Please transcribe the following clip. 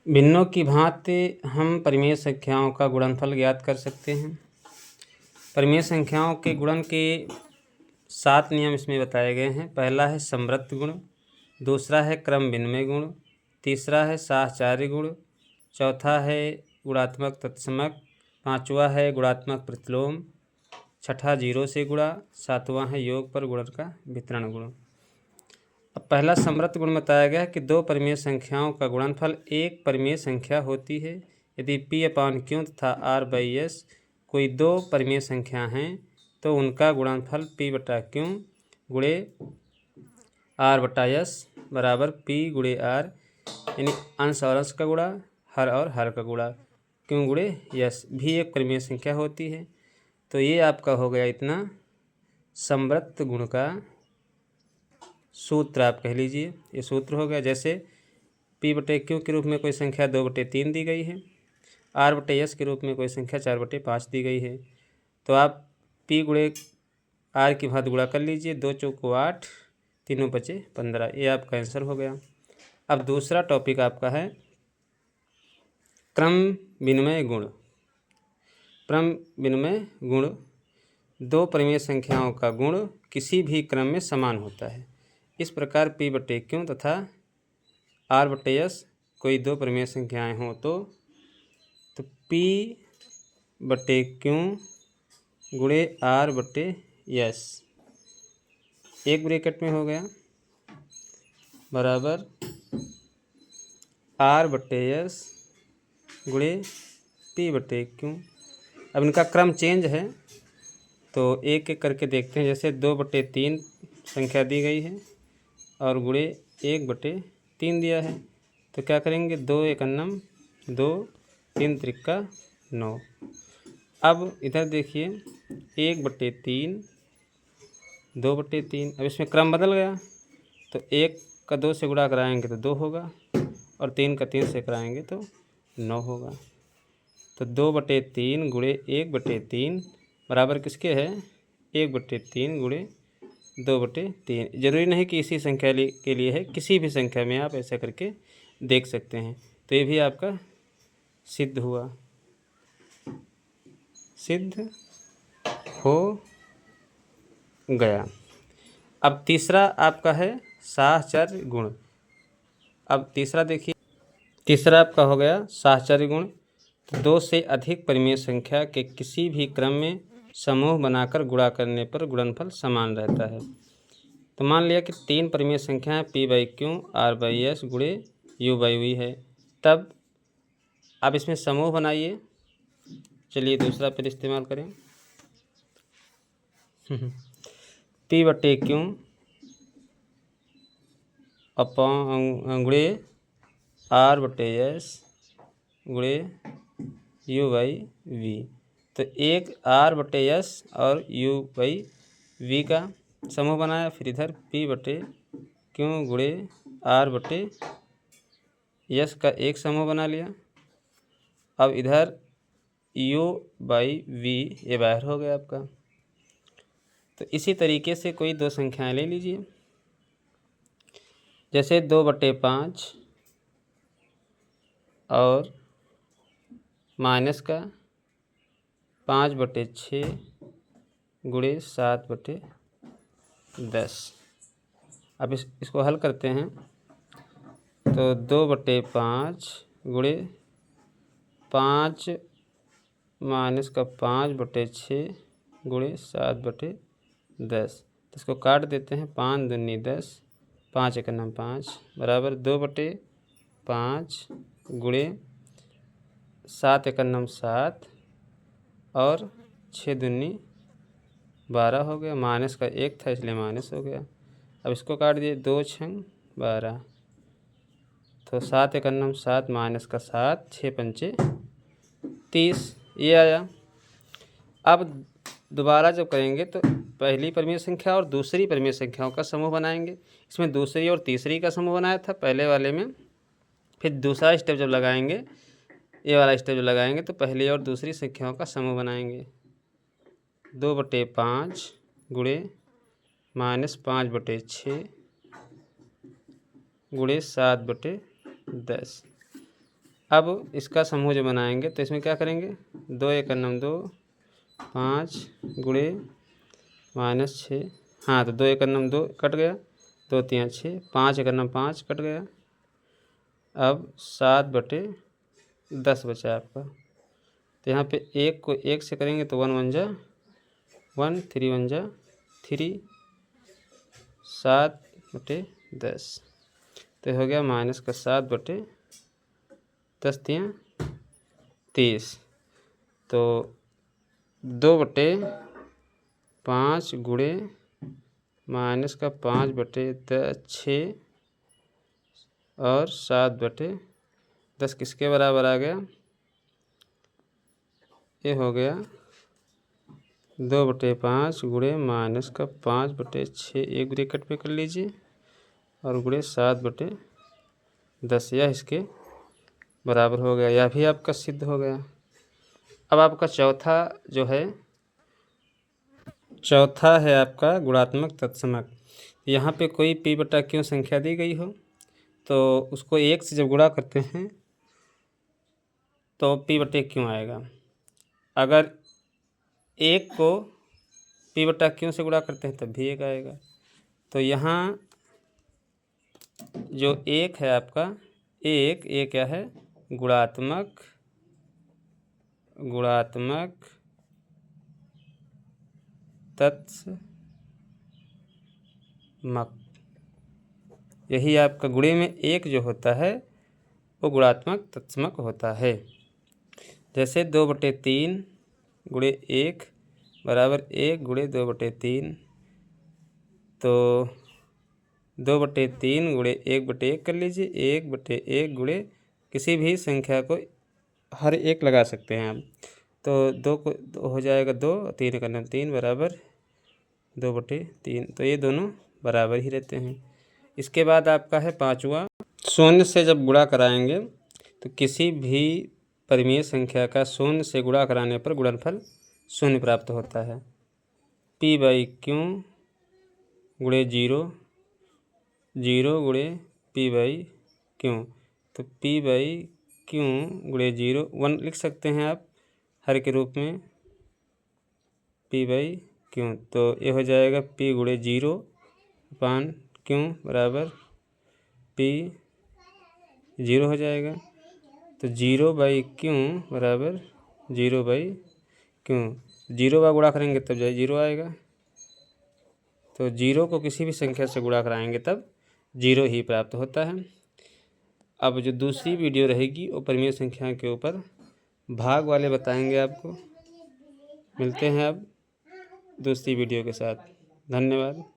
भिन्नों की भांति हम परिमेय संख्याओं का गुणनफल ज्ञात कर सकते हैं। परिमेय संख्याओं के गुणन के 7 नियम इसमें बताए गए हैं। पहला है समृद्ध गुण, दूसरा है क्रम विनिमय गुण, तीसरा है साहचर्य गुण, चौथा है गुणात्मक तत्समक, पांचवा है गुणात्मक प्रतिलोम, छठा जीरो से गुणा, सातवां है योग पर गुणन का वितरण गुण। अब पहला समृद्ध गुण बताया गया है कि दो परिमेय संख्याओं का गुणनफल एक परिमेय संख्या होती है। यदि P/Q तथा R/S कोई दो परिमेय संख्या हैं तो उनका गुणनफल P/Q गुणे R/S बराबर P गुणे R, यानी अंश और अंश का गुणा, हर और हर का गुणा, Q गुणे S भी एक परिमेय संख्या होती है। तो ये आपका हो गया इतना समृद्ध गुण का सूत्र, आप कह लीजिए ये सूत्र हो गया। जैसे P/Q के रूप में कोई संख्या 2/3 दी गई है, R/S के रूप में कोई संख्या 4/5 दी गई है, तो आप P गुणे R की भांति गुणा कर लीजिए। 2 चौको 8, तीनों बचे 15, ये आपका आंसर हो गया। अब दूसरा टॉपिक आपका है क्रम विनिमय गुण। क्रम विनिमय गुण दो परिमेय संख्याओं का गुण किसी भी क्रम में समान होता है। इस प्रकार P/Q तथा R/S कोई दो परिमेय संख्याएं हों तो P/Q गुणे R/S एक ब्रैकेट में हो गया बराबर R/S गुणे P/Q। अब इनका क्रम चेंज है तो एक एक करके देखते हैं। जैसे 2/3 संख्या दी गई है और गुणे 1/3 दिया है, तो क्या करेंगे, 2 एकन्नम 2, 3 त्रिक्का 9। अब इधर देखिए 1/3, 2/3, अब इसमें क्रम बदल गया, तो 1 का 2 से गुणा कराएंगे तो 2 होगा और 3 का 3 से कराएंगे तो 9 होगा। तो 2/3 गुणे 1/3 बराबर किसके है, 1/3 गुणे 2/3। जरूरी नहीं कि इसी संख्या के लिए है, किसी भी संख्या में आप ऐसा करके देख सकते हैं। तो ये भी आपका सिद्ध हुआ, सिद्ध हो गया। अब तीसरा आपका है साहचर्य गुण। अब तीसरा देखिए, तीसरा आपका हो गया साहचर्य गुण। तो 2 से अधिक परिमेय संख्या के किसी भी क्रम में समूह बनाकर गुणा करने पर गुणनफल समान रहता है। तो मान लिया कि 3 परिमेय संख्याएं P/Q R/S गुणे U/V है, तब आप इसमें समूह बनाइए। चलिए दूसरा फिर इस्तेमाल करें। P/Q गुणे R/S गुणे U/V। तो एक R/S और U/V का समूह बनाया, फिर इधर P/Q गुणे R/S का एक समूह बना लिया। अब इधर U/V ये बाहर हो गया आपका। तो इसी तरीके से कोई दो संख्याएं ले लीजिए। जैसे 2/5 और माइनस का 5/6 गुणे 7/10। अब इसको हल करते हैं तो 2/5 गुणे 5 माइनस का 5/6 गुणे 7/10। तो इसको काट देते हैं, 5 दूनी 10, 5 एकन्नम 5 बराबर 2/5 गुणे 7 एकन्नम 7 और 6 दूनी 12 हो गया। माइनस का 1 था इसलिए माइनस हो गया। अब इसको काट दिए, 2 छंग 12, तो 7 एकन्नम 7 माइनस का 7, 6 पंचे 30 ये आया। अब दोबारा जब करेंगे तो पहली परिमेय संख्या और दूसरी परिमेय संख्याओं का समूह बनाएंगे। इसमें दूसरी और तीसरी का समूह बनाया था पहले वाले में, फिर दूसरा स्टेप जब लगाएंगे, ये वाला स्टेप जब लगाएंगे तो पहली और दूसरी संख्याओं का समूह बनाएंगे। 2/5 गुणे माइनस 5/6 गुणे 7/10। अब इसका समूह जो बनाएंगे तो इसमें क्या करेंगे, 2 एक नम 2, 5 गुणे -6, हाँ तो 2 एक नम 2 कट गया, 2 3 6, 5 एक नम 5 कट गया। अब 7/10 बचा आपका। तो यहाँ पे 1 को 1 से करेंगे तो 1 1 जा 1, 3 1 जा 3, 7/10 तो हो गया -7/10 3 30। तो 2/5 गुणे -5/10 6 और 7/10 किसके बराबर आ गया, ये हो गया 2/5 गुणे -5/6, एक ब्रैकेट पे कर लीजिए और गुणे 7/10, यह इसके बराबर हो गया। यह भी आपका सिद्ध हो गया। अब आपका चौथा है आपका गुणात्मक तत्समक। यहाँ पे कोई P/Q संख्या दी गई हो तो उसको 1 से जब गुणा करते हैं तो P/Q आएगा। अगर 1 को P/Q से गुणा करते हैं तब भी 1 आएगा। तो यहाँ जो 1 है आपका, ये क्या है, गुणात्मक तत्समक। यही आपका गुणे में 1 जो होता है वो गुणात्मक तत्समक होता है। जैसे 2/3 गुणे 1 बराबर 1 गुणे 2/3, तो 2/3 गुणे 1/1 कर लीजिए, 1/1 गुणे किसी भी संख्या को हर एक लगा सकते हैं आप। तो 2 को हो जाएगा 2, 3 का 3 बराबर 2/3, तो ये दोनों बराबर ही रहते हैं। इसके बाद आपका है 5वां, शून्य से जब गुणा कराएंगे तो किसी भी परिमेय संख्या का शून्य से गुणा कराने पर गुणनफल 0 प्राप्त होता है। P/Q गुणे 0 गुणे P/Q, तो P/Q गुणे 0 1 लिख सकते हैं आप हर के रूप में P/Q, तो ये हो जाएगा P गुणे 0/Q बराबर P 0 हो जाएगा। तो 0/Q बराबर 0/Q, 0 का गुणा करेंगे तब जाए 0 आएगा। तो 0 को किसी भी संख्या से गुणा कराएंगे तब 0 ही प्राप्त होता है। अब जो दूसरी वीडियो रहेगी वो परिमेय संख्या के ऊपर भाग वाले बताएंगे आपको। मिलते हैं अब दूसरी वीडियो के साथ। धन्यवाद।